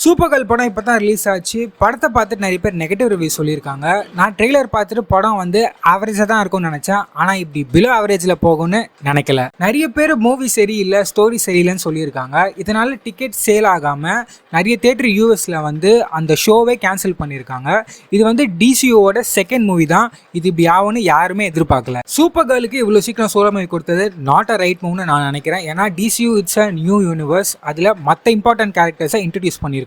Super girl படம் இப்போ தான் ரிலீஸ் ஆச்சு. படத்தை பார்த்துட்டு நிறைய பேர் நெகட்டிவ் ரிவ்யூ சொல்லியிருக்காங்க. நான் ட்ரெய்லர் பார்த்துட்டு படம் வந்து ஆவரேஜாக தான் இருக்கும்னு நினச்சேன். ஆனால் இப்படி பிலோ ஆவரேஜில் போகும்னு நினைக்கல. நிறைய பேர் மூவி சரியில்லை, ஸ்டோரி சரியில்லைன்னு சொல்லியிருக்காங்க. இதனால டிக்கெட் சேல் ஆகாமல் நிறைய தேட்டர் யூஎஸில் வந்து அந்த ஷோவே கேன்சல் பண்ணியிருக்காங்க. இது வந்து டிசிஓட செகண்ட் மூவி தான். இது இப்படி ஆகும்னு யாருமே எதிர்பார்க்கல. சூப்பர் கேர்ளுக்கு இவ்வளோ சீக்கிரம் சோலோ மூவி கொடுத்தது நாட் அ ரைட் மூவ்னு நான் நினைக்கிறேன். ஏன்னா DCU it's a new universe. அதில் மற்ற இம்பார்ட்டன்ட் கேரக்டர்ஸை இன்ட்ரடியூஸ் பண்ணியிருக்கணும்.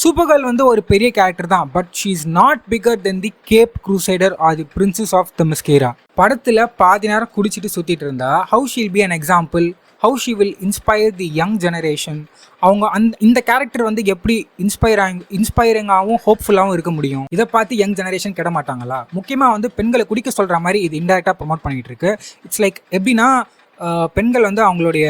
சூப்பர் கேர்ள் வந்து ஒரு பெரிய கேரக்டர் தான். But she is not bigger then the cape crusader or the princess of the Themyscira. படத்தில் பாதி நேரம் குடிச்சிட்டு சுற்றிட்டு இருந்தா how she'll be an example, how she will inspire the young generation. அவங்க இந்த கேரக்டர் வந்து எப்படி இன்ஸ்பைரிங்காகவும் ஹோப்ஃபுல்லாகவும் இருக்க முடியும். இதை பார்த்து யங் ஜெனரேஷன் கிட மாட்டாங்களா? முக்கியமாக வந்து பெண்களை குடிக்க சொல்கிற மாதிரி இது இன்டெரக்டாக ப்ரமோட் பண்ணிகிட்டு இருக்கு. இட்ஸ் லைக் எப்படின்னா பெண்கள் வந்து அவங்களுடைய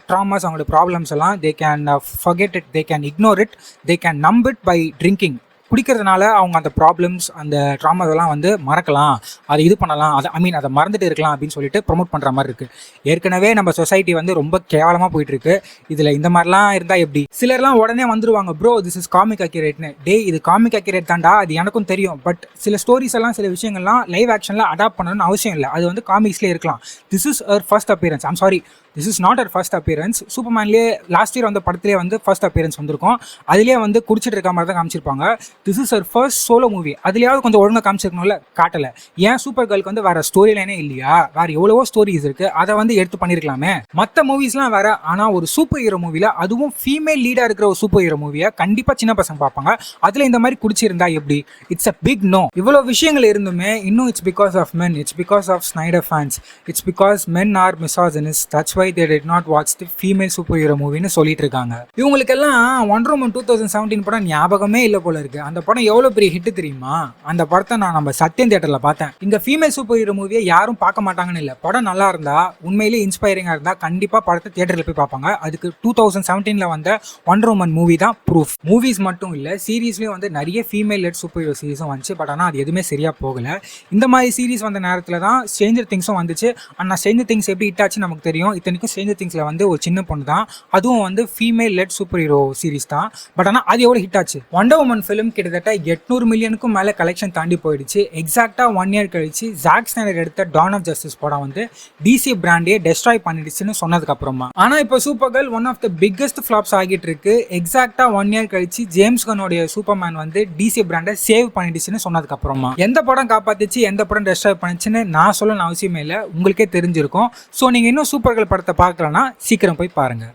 ட்ராமாஸ், அவங்களுடைய ப்ராப்ளம்ஸ் எல்லாம் they can forget it, they can ignore it, they can numb it by drinking. குடிக்கிறதுனால அவங்க அந்த ப்ராப்ளம்ஸ், அந்த ட்ராமாஸ் எல்லாம் வந்து மறக்கலாம், அதை இது பண்ணலாம், அதை மறந்துட்டு இருக்கலாம் அப்படின்னு சொல்லிட்டு ப்ரொமோட் பண்ணுற மாதிரி இருக்குது. ஏற்கனவே நம்ம சொசைட்டி வந்து ரொம்ப கேவலமாக போயிட்டுருக்கு. இதில் இந்த மாதிரிலாம் இருந்தால் எப்படி? சிலர்லாம் உடனே வந்துடுவாங்க, ப்ரோ திஸ் இஸ் காமிக் அக்யூரேட்னு. டே இது காமிக் அக்யூரேட் தாண்டா, அது எனக்கும் தெரியும். பட் சில ஸ்டோரிஸ் எல்லாம், சில விஷயங்கள்லாம் லைவ் ஆக்ஷனில் அடாப்ட் பண்ணணும்னு அவசியம் இல்லை. அது வந்து காமிக்ஸ்லேயே இருக்கலாம். This is our first appearance. I'm sorry, this is not our first appearance. சூப்பர்மேன்லேயே லாஸ்ட் இயர் வந்த படத்துலேயே வந்து ஃபர்ஸ்ட் அப்பியரன்ஸ் வந்திருக்கும். அதுலேயே வந்து குடிச்சிட்டு இருக்க மாதிரி தான் காமிச்சிருப்பாங்க. This is our first solo movie. அதுலேயாவது கொஞ்சம் ஒழுங்காக காமிச்சிருக்கணும்ல, காட்டலை. ஏன் சூப்பர் கேர்ளுக்கு வந்து வேறு ஸ்டோரி லைனே இல்லையா? வேறு எவ்வளவோ ஸ்டோரிஸ் இருக்குது, அதை வந்து எடுத்து பண்ணியிருக்கலாமே. மற்ற மூவிஸ்லாம் வேறு. ஆனால் ஒரு சூப்பர் ஹீரோ மூவியில், அதுவும் ஃபீமேல் லீடாக இருக்கிற ஒரு சூப்பர் ஹீரோ மூவியை கண்டிப்பாக சின்ன பசங்க பார்ப்பாங்க. அதில் இந்த மாதிரி குடிச்சிருந்தா எப்படி? It's a big no. இவ்வளோ விஷயங்கள் இருந்துமே இன்னும் it's because of men, it's because of Snyder fans, it's because men are misogynist, that's why they did not watch the female superhero movie னு சொல்லிட்டு இருக்காங்க. இவங்களுக்கெல்லாம் Wonder Woman 2017 படம் ஞாபகமே இல்லை போல இருக்கு. அந்த படம் எவ்வளோ பெரிய ஹிட் தெரியுமா? அந்த படத்தை நான் நம்ம சத்யம் தியேட்டரில் பார்த்தேன். இந்த ஃபீமேல் சூப்பர் ஹீரோ மூவியை யாரும் பார்க்க மாட்டாங்கன்னு இல்லை. படம் நல்லா இருந்தா, உண்மையிலேயே இன்ஸ்பைரிங்காக இருந்தால் கண்டிப்பாக படத்தை தியேட்டரில் போய் பார்ப்பாங்க. அதுக்கு 2017 வந்த Wonder Woman மூவி தான் ப்ரூஃப். மூவிஸ் மட்டும் இல்லை, சீரீஸ்லேயும் வந்து நிறைய ஃபீமேல் லெட் சூப்பர் ஹீரோ சீரீஸும் வந்துச்சு. பட் ஆனால் அது எதுவுமே சரியாக போகலை. இந்த மாதிரி சீரீஸ் வந்த நேரத்தில் தான் ஸ்ட்ரேஞ்சர் திங்ஸும் வந்துச்சு. ஆனால் ஸ்ட்ரேஞ்சர் திங்ஸ் எப்படி ஹிட் ஆச்சு நமக்கு தெரியும். இத்தனைக்கும் ஸ்ட்ரேஞ்சர் திங்ஸில் வந்து ஒரு சின்ன பொண்ணு தான், அதுவும் வந்து female let super hero series தான். பட் ஆனால் அது எவ்வளோ ஹிட் ஆச்சு? வண்டர் உமன் ஃபிலிம் கிட்டத்தட்ட 800 மில்லியனுக்கும் மேலே கலெக்ஷன் தாண்டி போயிடுச்சு. எக்ஸாக்டாக 1 இயர் கழிச்சு ஜாக் ஸ்னைடர் எடுத்த டான் ஆஃப் ஜஸ்டிஸ் படம் வந்து டிசி பிராண்டே டெஸ்ட்ராய் பண்ணிடுச்சுன்னு சொன்னதுக்கு அப்புறமா. ஆனால் இப்போ Supergirl one of the biggest flops ஆகிட்டு இருக்கு. எக்ஸாக்டாக 1 இயர் கழிச்சு ஜேம்ஸ் கன்னோடைய சூப்பர்மேன் வந்து டிசி பிராண்டை சேவ் பண்ணிடுச்சுன்னு சொன்னதுக்கு அப்புறமா. எந்த படம் காப்பாத்திச்சு, எந்த படம் டெஸ்ட்ராய் பண்ணிச்சுன்னு நான் சொல்லணும் அவசியமே இல்லை, உங்களுக்கே தெரிஞ்சிருக்கும். ஸோ நீங்கள் இன்னும் சூப்பர் கேர்ள் படத்தை பார்க்கலன்னா சீக்கிரம் போய் பாருங்க.